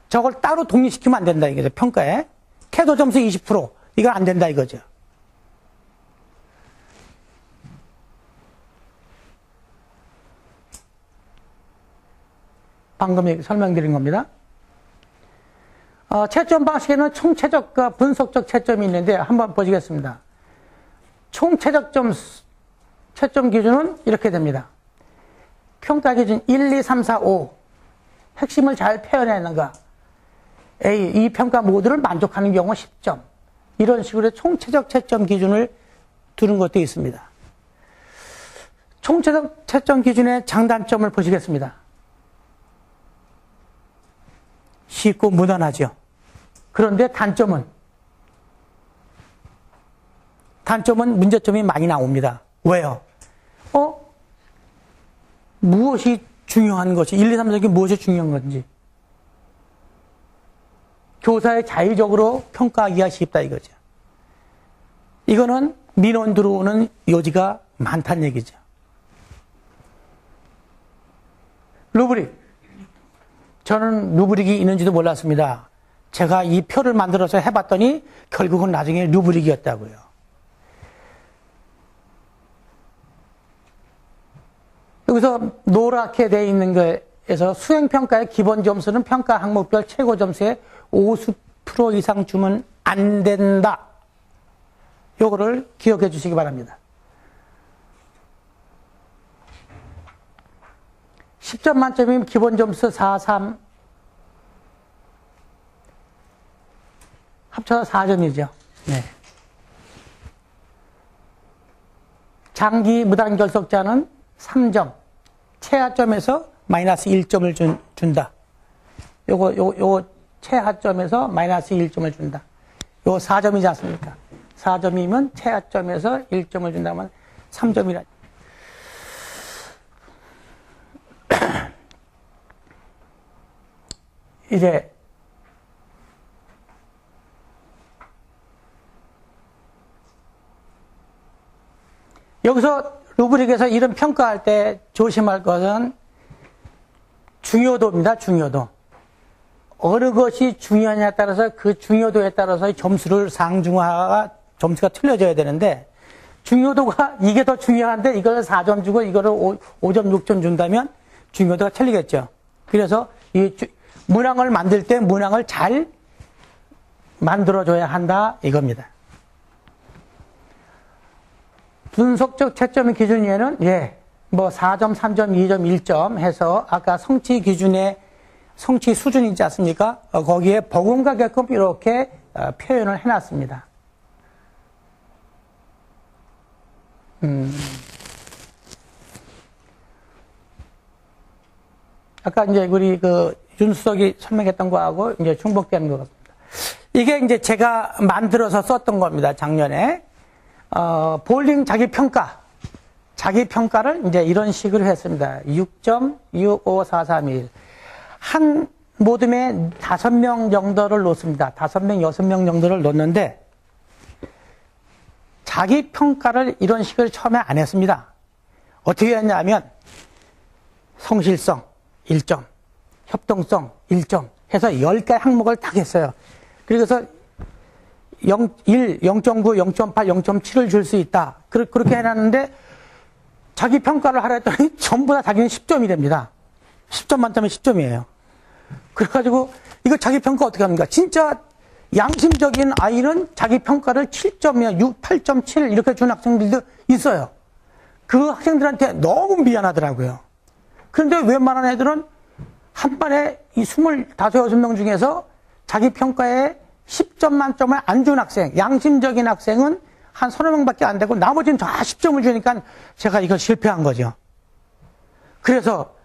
저걸 따로 독립시키면 안 된다 이거죠. 평가에. 태도 점수 20% 이건 안 된다 이거죠. 방금 설명드린 겁니다. 채점 방식에는 총체적과 분석적 채점이 있는데 한번 보시겠습니다. 총체적 채점 기준은 이렇게 됩니다. 평가 기준 1, 2, 3, 4, 5 핵심을 잘 표현해내는가 A, 이 평가 모두를 만족하는 경우 10점 이런 식으로 총체적 채점 기준을 두는 것도 있습니다. 총체적 채점 기준의 장단점을 보시겠습니다. 쉽고 무난하죠. 그런데 단점은 문제점이 많이 나옵니다. 왜요? 무엇이 중요한 것이 1, 2, 3, 4기 무엇이 중요한 건지 교사의 자의적으로 평가하기가 쉽다 이거죠. 이거는 민원 들어오는 여지가 많다는 얘기죠. 루브릭. 저는 루브릭이 있는지도 몰랐습니다. 제가 이 표를 만들어서 해봤더니 결국은 나중에 루브릭이었다고요. 여기서 노랗게 되어 있는 거에서 수행평가의 기본 점수는 평가 항목별 최고 점수의 50% 이상 주면 안 된다. 요거를 기억해 주시기 바랍니다. 10점 만점이면 기본 점수 4, 3 합쳐서 4점이죠. 네. 장기 무단결석자는 3점, 최하점에서 마이너스 1점을 준다. 요거 최하점에서 마이너스 1점을 준다. 요거 4점이지 않습니까? 4점이면 최하점에서 1점을 준다면 3점이라. 이제 여기서 루브릭에서 이런 평가할 때 조심할 것은 중요도입니다. 중요도. 어느 것이 중요하냐에 따라서 그 중요도에 따라서 점수를 상중하가 점수가 틀려져야 되는데 중요도가 이게 더 중요한데 이걸 4점 주고 이거를 5점, 6점 준다면 중요도가 틀리겠죠. 그래서 이 문항을 만들 때 문항을 잘 만들어줘야 한다 이겁니다. 분석적 채점의 기준에는 4점, 3점, 2점, 1점 해서 아까 성취 기준의 성취 수준이 있지 않습니까? 거기에 버금가게끔 이렇게 표현을 해놨습니다. 아까 이제 우리 윤수석이 설명했던 거하고 이제 중복되는 것 같습니다. 이게 이제 제가 만들어서 썼던 겁니다. 작년에. 볼링 자기평가를 이제 이런 식으로 했습니다. 6.65431. 한 모둠에 5명 정도를 놓습니다. 5명, 6명 정도를 놓는데, 자기평가를 이런 식으로 처음에 안 했습니다. 어떻게 했냐면, 성실성 1점, 협동성 1점 해서 10개 항목을 딱 했어요. 그래서 1, 0.9, 0.8, 0.7을 줄 수 있다. 그렇게 해놨는데 자기 평가를 하라 했더니 전부 다 자기는 10점이 됩니다. 10점 만점에 10점이에요. 그래가지고 이거 자기 평가 어떻게 합니까? 진짜 양심적인 아이는 자기 평가를 7점이야, 6, 8.7 이렇게 준 학생들도 있어요. 그 학생들한테 너무 미안하더라고요. 그런데 웬만한 애들은 한 번에 이 25, 6명 중에서 자기 평가에 10점 만점을 안 준 학생, 양심적인 학생은 한 30명밖에 안 되고 나머지는 다 10점을 주니까 제가 이걸 실패한 거죠. 그래서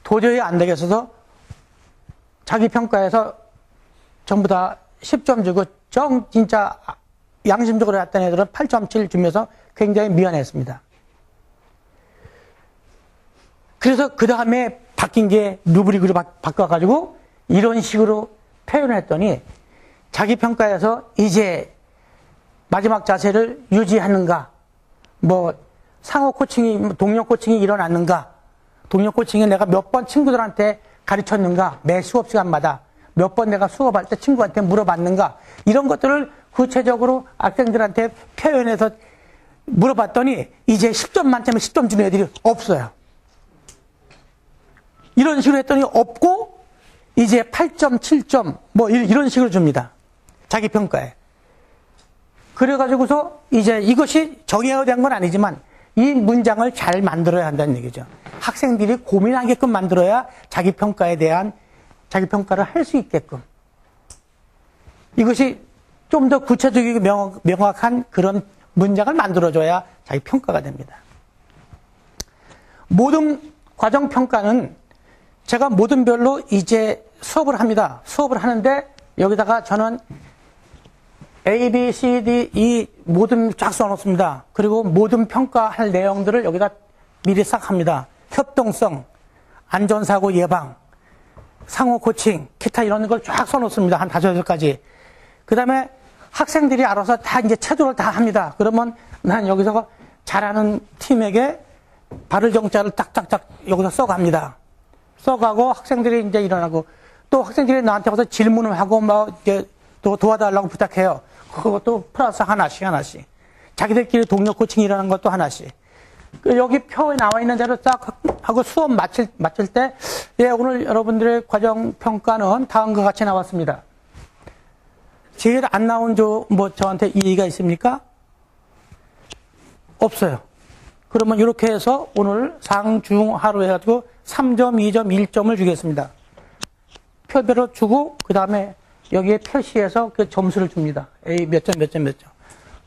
도저히 안 되겠어서 자기 평가에서 전부 다 10점 주고 진짜 양심적으로 했던 애들은 8.7 주면서 굉장히 미안했습니다. 그래서 그 다음에 바뀐 게 루브릭으로 바꿔가지고 이런 식으로 표현을 했더니 자기 평가에서 이제 마지막 자세를 유지하는가, 상호 코칭이, 동료 코칭이 일어났는가, 동료 코칭이 내가 몇 번 친구들한테 가르쳤는가, 매 수업 시간마다 몇 번 내가 수업할 때 친구한테 물어봤는가, 이런 것들을 구체적으로 학생들한테 표현해서 물어봤더니 이제 10점 만점에 10점 주는 애들이 없어요. 이런 식으로 했더니 없고 이제 8점, 7점 이런 식으로 줍니다. 자기 평가에. 그래가지고서 이제 이것이 정의화된 건 아니지만 이 문장을 잘 만들어야 한다는 얘기죠. 학생들이 고민하게끔 만들어야 자기 평가에 대한 자기 평가를 할 수 있게끔. 이것이 좀 더 구체적이고 명확한 그런 문장을 만들어줘야 자기 평가가 됩니다. 모든 과정 평가는 제가 모든별로 이제 수업을 합니다. 수업을 하는데 여기다가 저는 A, B, C, D, E 모든 쫙 써놓습니다. 그리고 모든 평가할 내용들을 여기다 미리 싹 합니다. 협동성, 안전사고 예방, 상호 코칭, 기타 이런 걸 쫙 써놓습니다. 한 5-6가지. 그 다음에 학생들이 알아서 다 이제 체도를 다 합니다. 그러면 난 여기서 잘하는 팀에게 발을 정자를 딱딱딱 여기서 써갑니다. 써가고 학생들이 이제 일어나고 또 학생들이 나한테 와서 질문을 하고 이제 또 도와달라고 부탁해요. 그것도 플러스 하나씩. 자기들끼리 동료 코칭이 일어나는 것도 하나씩. 여기 표에 나와 있는 대로 딱 하고 수업 마칠 때, 오늘 여러분들의 과정 평가는 다음과 같이 나왔습니다. 제일 안 나온 저한테 이의가 있습니까? 없어요. 그러면 이렇게 해서 오늘 상중하로 해가지고 3점, 2점, 1점을 주겠습니다. 표별로 주고 그 다음에 여기에 표시해서 그 점수를 줍니다. A 몇 점.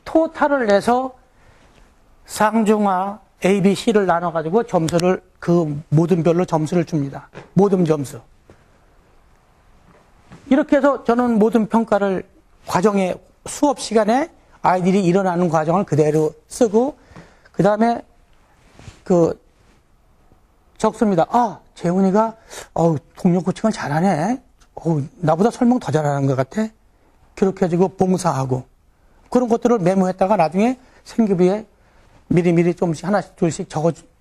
토탈을 내서 상중하 A, B, C를 나눠가지고 점수를 그 모둠별로 점수를 줍니다. 모둠 점수. 이렇게 해서 저는 모든 평가를 과정에 수업 시간에 아이들이 일어나는 과정을 그대로 쓰고 그 다음에 적습니다. 아, 재훈이가 동료 코칭을 잘하네. 나보다 설명 더 잘하는 것 같아. 기록해주고 봉사하고 그런 것들을 메모했다가 나중에 생기부에 미리미리 조금씩 하나씩 둘씩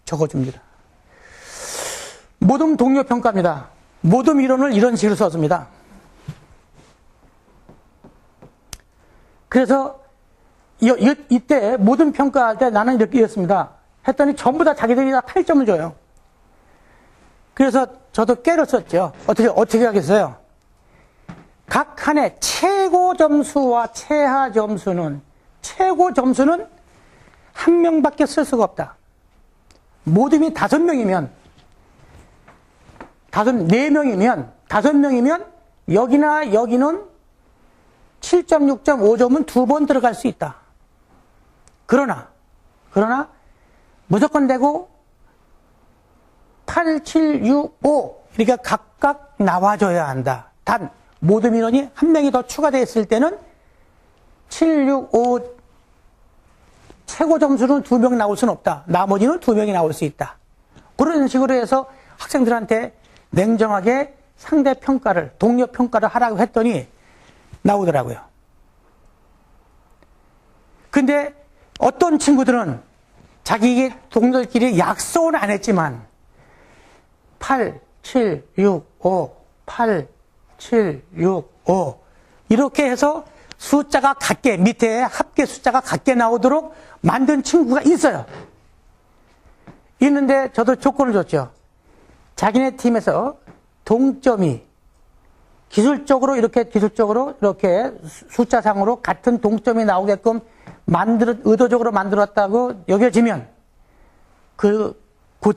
적어줍니다. 모둠 동료 평가입니다. 모둠 이론을 이런 식으로 썼습니다. 그래서 이때 모둠 평가할 때 나는 이렇게 했습니다. 했더니 전부 다 자기들이 다 8점을 줘요. 그래서 저도 깨를 썼죠. 어떻게 하겠어요? 각 칸의 최고 점수와 최하 점수는 최고 점수는 한 명밖에 쓸 수가 없다. 모둠이 5명이면 5명이면 여기나 여기는 7점, 6점, 5점은 2번 들어갈 수 있다. 그러나 무조건 되고 8, 7, 6, 5 그러니까 각각 나와줘야 한다. 단 모둠 인원이 한 명이 더 추가되어 있을 때는 7, 6, 5 최고 점수는 2명 나올 수는 없다. 나머지는 2명이 나올 수 있다. 그런 식으로 해서 학생들한테 냉정하게 상대 평가를 동료 평가를 하라고 했더니 나오더라고요. 근데 어떤 친구들은 자기 동료들끼리 약속은 안 했지만 8, 7, 6, 5, 8, 7, 6, 5 이렇게 해서 숫자가 같게 밑에 합계 숫자가 같게 나오도록 만든 친구가 있어요. 있는데 저도 조건을 줬죠. 자기네 팀에서 동점이 기술적으로 이렇게 숫자상으로 같은 동점이 나오게끔 의도적으로 만들었다고 여겨지면 그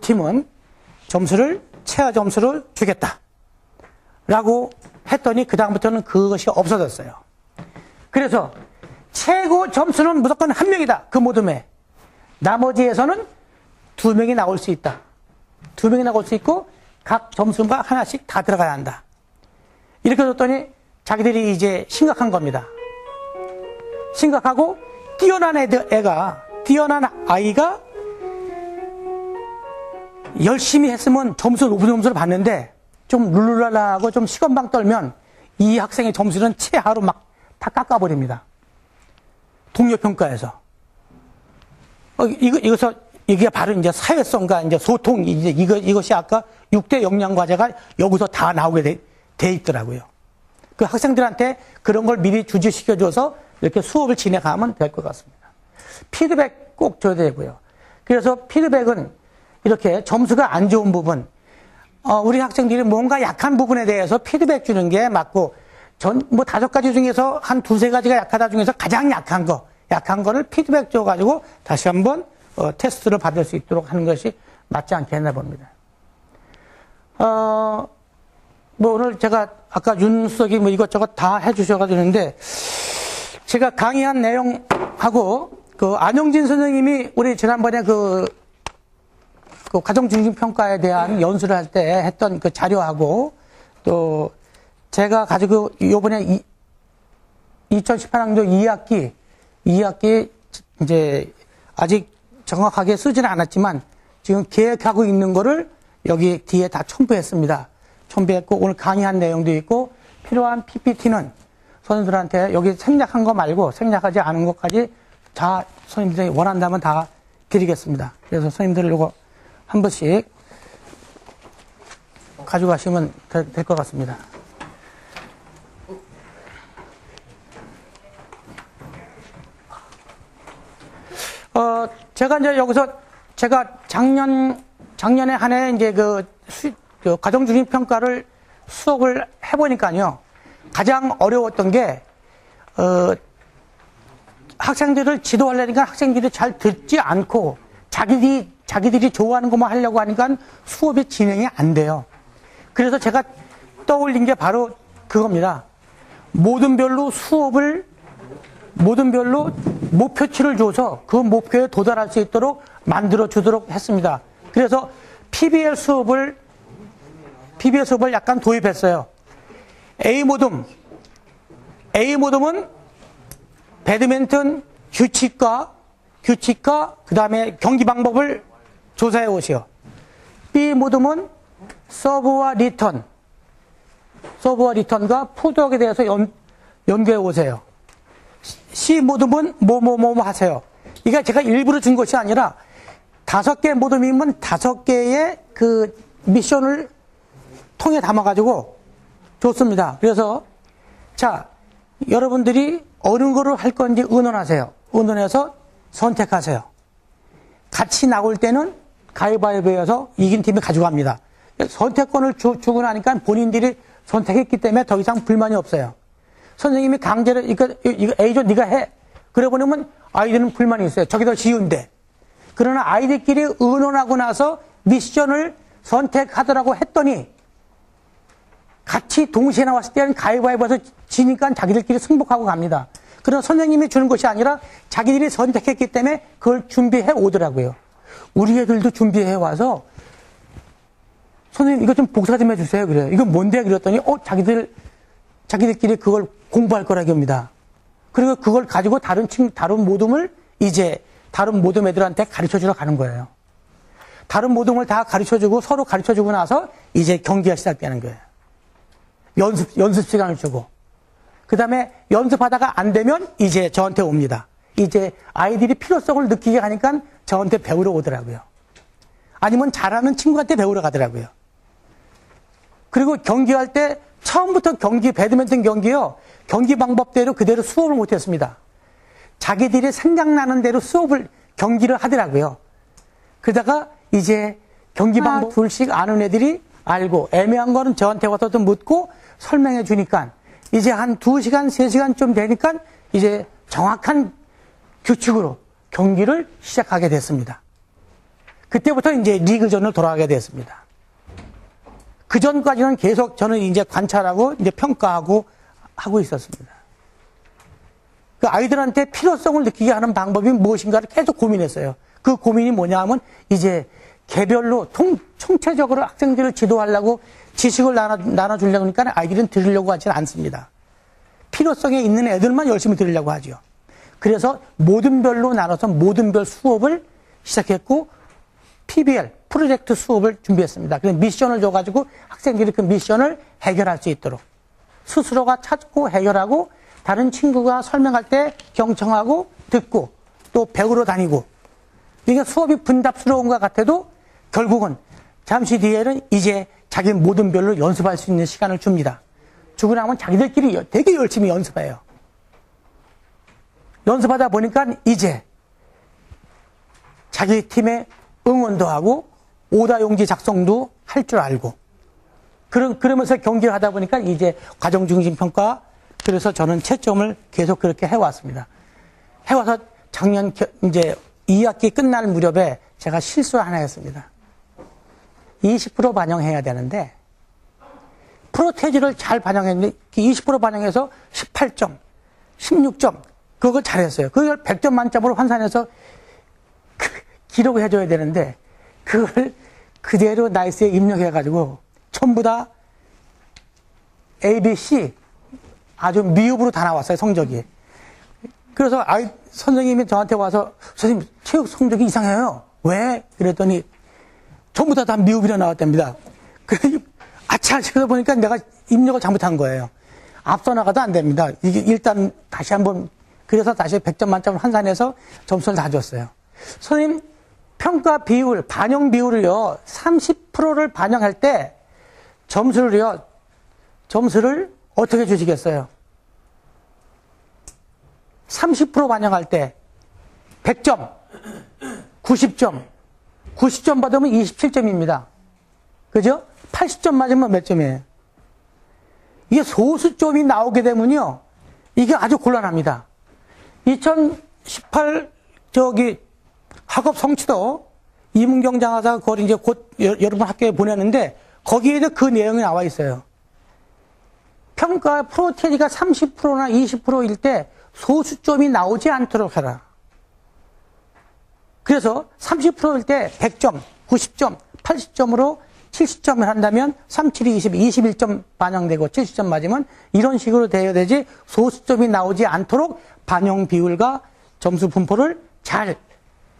팀은 최하 점수를 주겠다. 라고 했더니 그다음부터는 그것이 없어졌어요. 그래서 최고 점수는 무조건 한 명이다. 그 모둠에. 나머지에서는 2명이 나올 수 있다. 2명이 나올 수 있고 각 점수가 하나씩 다 들어가야 한다. 이렇게 줬더니 자기들이 이제 심각한 겁니다. 심각하고 뛰어난 아이가 열심히 했으면 높은 점수를 받는데 좀 룰루랄라하고 좀 시건방 떨면 이 학생의 점수는 최하로 막 다 깎아버립니다. 동료 평가에서. 이게 바로 이제 사회성과 이제 소통, 이것이 아까 6대 역량 과제가 여기서 다 나오게 돼 있더라고요. 그 학생들한테 그런 걸 미리 주지시켜줘서 이렇게 수업을 진행하면 될 것 같습니다. 피드백 꼭 줘야 되고요. 그래서 피드백은 이렇게 점수가 안 좋은 부분, 우리 학생들이 뭔가 약한 부분에 대해서 피드백 주는 게 맞고, 5가지 중에서 한 2-3가지가 약하다 중에서 가장 약한 거를 피드백 줘가지고 다시 한번 테스트를 받을 수 있도록 하는 것이 맞지 않겠나 봅니다. 오늘 제가 아까 윤석이 이것저것 다 해주셔가지고 있는데, 제가 강의한 내용하고, 안영진 선생님이 우리 지난번에 그 가정중심평가에 대한 연수를 할 때 했던 그 자료하고, 또 제가 가지고 요번에 2018학년 2학기 이제 아직 정확하게 쓰지는 않았지만 지금 계획하고 있는 거를 여기 뒤에 다 첨부했습니다. 첨부했고 오늘 강의한 내용도 있고 필요한 PPT는 선생님들한테 여기 생략한 거 말고 생략하지 않은 것까지 다 선생님들이 원한다면 다 드리겠습니다. 그래서 선생님들 이거 한 번씩 가져가시면 될 것 같습니다. 제가 이제 여기서 제가 작년에 한 해 이제 그 가정중심 평가를 수업을 해보니까요. 가장 어려웠던 게, 학생들을 지도하려니까 학생들이 잘 듣지 않고 자기들이 좋아하는 것만 하려고 하니까 수업이 진행이 안 돼요. 그래서 제가 떠올린 게 바로 그겁니다. 모둠별로 목표치를 줘서 그 목표에 도달할 수 있도록 만들어 주도록 했습니다. 그래서 PBL 수업을 약간 도입했어요. A모듬은 배드민턴 규칙과 그 다음에 경기 방법을 조사해 오시오. B모듬은 서브와 리턴과 푸드웍에 대해서 연구해 오세요. C모듬은 뭐뭐 하세요. 이게 제가 일부러 준 것이 아니라 5개 모듬이면 5개의 그 미션을 통에 담아가지고 줬습니다. 그래서 자, 여러분들이 어느 거를 할 건지 의논하세요. 의논해서 선택하세요. 같이 나올 때는 가위바위보에서 이긴 팀이 가져갑니다. 선택권을 주고 나니까 본인들이 선택했기 때문에 더 이상 불만이 없어요. 선생님이 강제로 이거 A조 네가 해. 그래 보면 아이들은 불만이 있어요. 저게 더 쉬운데. 그러나 아이들끼리 의논하고 나서 미션을 선택하더라고 했더니 같이 동시에 나왔을 때는 가위바위보에서 지니까 자기들끼리 승복하고 갑니다. 그러나 선생님이 주는 것이 아니라 자기들이 선택했기 때문에 그걸 준비해 오더라고요. 우리 애들도 준비해 와서 선생님 이거 좀 복사 좀 해주세요. 그래요. 이건 뭔데? 그랬더니 자기들끼리 그걸 공부할 거라고 합니다. 그리고 그걸 가지고 다른 모둠을 이제 다른 모둠 애들한테 가르쳐주러 가는 거예요. 다른 모둠을 다 가르쳐주고 서로 가르쳐주고 나서 이제 경기가 시작되는 거예요. 연습 시간을 주고. 그 다음에 연습하다가 안 되면 이제 저한테 옵니다. 이제 아이들이 필요성을 느끼게 하니까 저한테 배우러 오더라고요. 아니면 잘하는 친구한테 배우러 가더라고요. 그리고 경기할 때 처음부터 배드민턴 경기요. 경기 방법대로 그대로 수업을 못했습니다. 자기들이 생각나는 대로 경기를 하더라고요. 그러다가 이제 경기 방법 둘씩 아는 애들이 알고 애매한 거는 저한테 와서 좀 묻고 설명해 주니까 이제 한 2시간, 3시간 좀 되니까 이제 정확한 규칙으로 경기를 시작하게 됐습니다. 그때부터 이제 리그전을 돌아가게 됐습니다. 그 전까지는 계속 저는 이제 관찰하고 이제 평가하고 하고 있었습니다. 그 아이들한테 필요성을 느끼게 하는 방법이 무엇인가를 계속 고민했어요. 그 고민이 뭐냐 하면 이제 개별로 총체적으로 학생들을 지도하려고 지식을 나눠주려고 하니까 아이들은 들으려고 하지 않습니다. 필요성에 있는 애들만 열심히 들으려고 하죠. 그래서 모든별로 나눠서 모든별 수업을 시작했고 PBL, 프로젝트 수업을 준비했습니다. 그래서 미션을 줘가지고 학생들이 그 미션을 해결할 수 있도록 스스로가 찾고 해결하고 다른 친구가 설명할 때 경청하고 듣고 또 배우러 다니고 이게 수업이 분답스러운 것 같아도 결국은 잠시 뒤에는 이제 자기 모든별로 연습할 수 있는 시간을 줍니다. 주고 나면 자기들끼리 되게 열심히 연습해요. 연습하다 보니까 이제 자기 팀의 응원도 하고 오다용지 작성도 할 줄 알고 그러면서 경기를 하다 보니까 이제 과정중심평가 그래서 저는 채점을 계속 그렇게 해왔습니다. 해와서 작년 이제 2학기 끝날 무렵에 제가 실수를 하나 했습니다. 20% 반영해야 되는데 프로테지를 잘 반영했는데 20% 반영해서 18점, 16점 그걸 잘했어요. 그걸 100점 만점으로 환산해서 기록을 해줘야 되는데 그걸 그대로 나이스에 입력해가지고 전부 다 A, B, C 아주 미흡으로 다 나왔어요. 성적이. 그래서 선생님이 저한테 와서 선생님 체육 성적이 이상해요. 왜? 그랬더니 전부 다 미흡이라 나왔답니다. 그래서 아차 싶어서 보니까 내가 입력을 잘못한 거예요. 앞서 나가도 안 됩니다. 이게 일단 다시 한번 그래서 다시 100점 만점을 환산해서 점수를 다 줬어요. 선생님 평가 비율, 반영 비율을요 30%를 반영할 때 점수를 어떻게 주시겠어요? 30% 반영할 때 100점, 90점 받으면 27점입니다. 그죠? 80점 맞으면 몇 점이에요? 이게 소수점이 나오게 되면요, 이게 아주 곤란합니다. 2018 학업 성취도 이문경 장하사가 그걸 이제 곧 여러분 학교에 보내는데 거기에도 그 내용이 나와 있어요. 평가 프로테리가 30%나 20%일 때 소수점이 나오지 않도록 해라. 그래서 30%일 때 100점, 90점, 80점으로 70점을 한다면 3, 7, 20, 21점 반영되고 70점 맞으면 이런 식으로 되어야 되지 소수점이 나오지 않도록 반영 비율과 점수 분포를 잘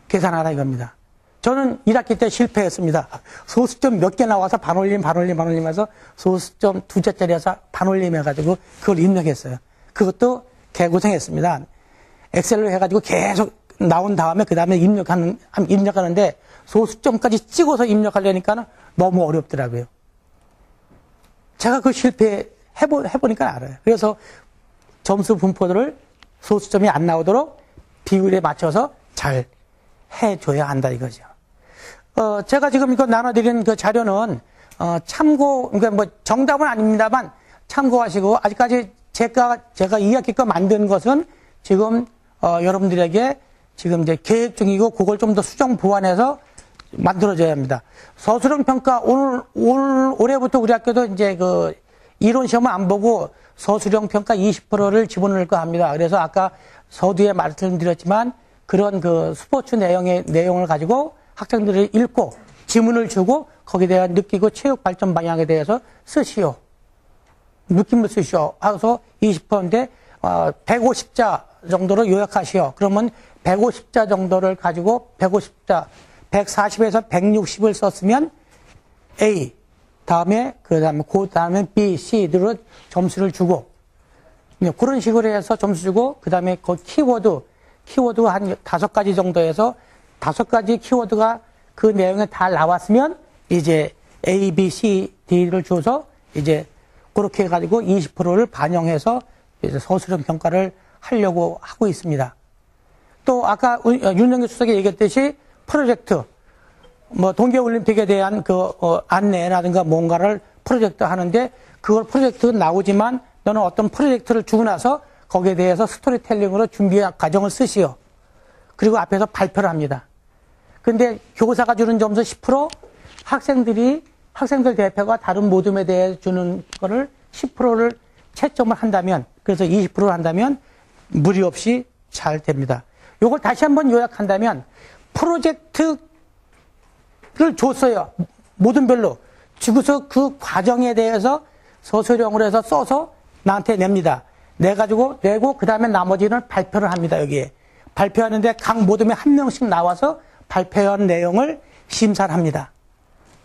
계산하라 이겁니다. 저는 1학기 때 실패했습니다. 소수점 몇 개 나와서 반올림 해서 소수점 2자짜리여서 반올림 해가지고 그걸 입력했어요. 그것도 개고생했습니다. 엑셀로 해가지고 계속 나온 다음에 그 다음에 입력하는데 소수점까지 찍어서 입력하려니까 너무 어렵더라고요. 제가 그 해보니까 알아요. 그래서 점수 분포들을 소수점이 안 나오도록 비율에 맞춰서 잘 해줘야 한다 이거죠. 제가 지금 이거 나눠드린 그 자료는, 그러니까 뭐 정답은 아닙니다만 참고하시고, 아직까지 제가 2학기 거 만든 것은 지금, 여러분들에게 지금 이제 계획 중이고, 그걸 좀 더 수정 보완해서 만들어져야 합니다. 서술형 평가, 올해부터 우리 학교도 이제 그 이론 시험을 안 보고 서술형 평가 20%를 집어넣을까 합니다. 그래서 아까 서두에 말씀드렸지만 그런 그 스포츠 내용을 가지고 학생들이 읽고 지문을 주고 거기에 대한 느끼고 체육 발전 방향에 대해서 쓰시오. 느낌을 쓰시오. 하고서 20%인데, 150자 정도로 요약하시오. 그러면 150자 정도를 가지고 140에서 160을 썼으면 A, 그 다음에 B, C로 점수를 주고, 그런 식으로 해서 점수 주고, 그 다음에 그 키워드가 한 5가지 정도 해서 5가지 키워드가 그 내용에 다 나왔으면 이제 A, B, C, D를 줘서 이제 그렇게 해가지고 20%를 반영해서 이제 서술형 평가를 하려고 하고 있습니다. 또 아까 윤정규 수석이 얘기했듯이 프로젝트, 뭐 동계올림픽에 대한 그 안내라든가 뭔가를 프로젝트 하는데 그걸 프로젝트 나오지만 너는 어떤 프로젝트를 주고 나서 거기에 대해서 스토리텔링으로 준비한 과정을 쓰시오. 그리고 앞에서 발표를 합니다. 근데 교사가 주는 점수 10%, 학생들 대표가 다른 모둠에 대해 주는 거를 10%를 채점을 한다면, 그래서 20%를 한다면 무리 없이 잘 됩니다. 요걸 다시 한번 요약한다면 프로젝트를 줬어요. 모둠별로. 주고서 그 과정에 대해서 서술형으로 해서 써서 나한테 냅니다. 내고 그 다음에 나머지는 발표를 합니다. 여기에. 발표하는데 각 모둠에 한 명씩 나와서 발표한 내용을 심사를 합니다.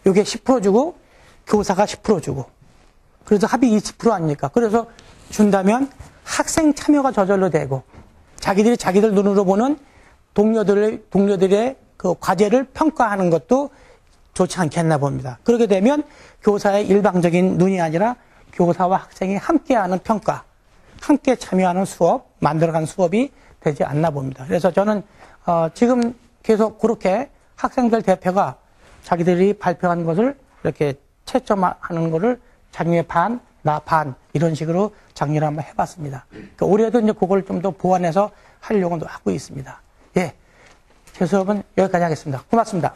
요게 10% 주고 교사가 10% 주고. 그래서 합이 20% 아닙니까? 그래서 준다면 학생 참여가 저절로 되고 자기들이 자기들 눈으로 보는 동료들의 그 과제를 평가하는 것도 좋지 않겠나 봅니다. 그렇게 되면 교사의 일방적인 눈이 아니라 교사와 학생이 함께하는 평가, 함께 참여하는 수업, 만들어간 수업이 되지 않나 봅니다. 그래서 저는 지금 계속 그렇게 학생들 대표가 자기들이 발표한 것을 이렇게 채점하는 것을 자기의 반, 나 반 이런 식으로 작년에 한번 해봤습니다. 그러니까 올해도 이제 그걸 좀 더 보완해서 하려고 하고 있습니다. 예, 제 수업은 여기까지 하겠습니다. 고맙습니다.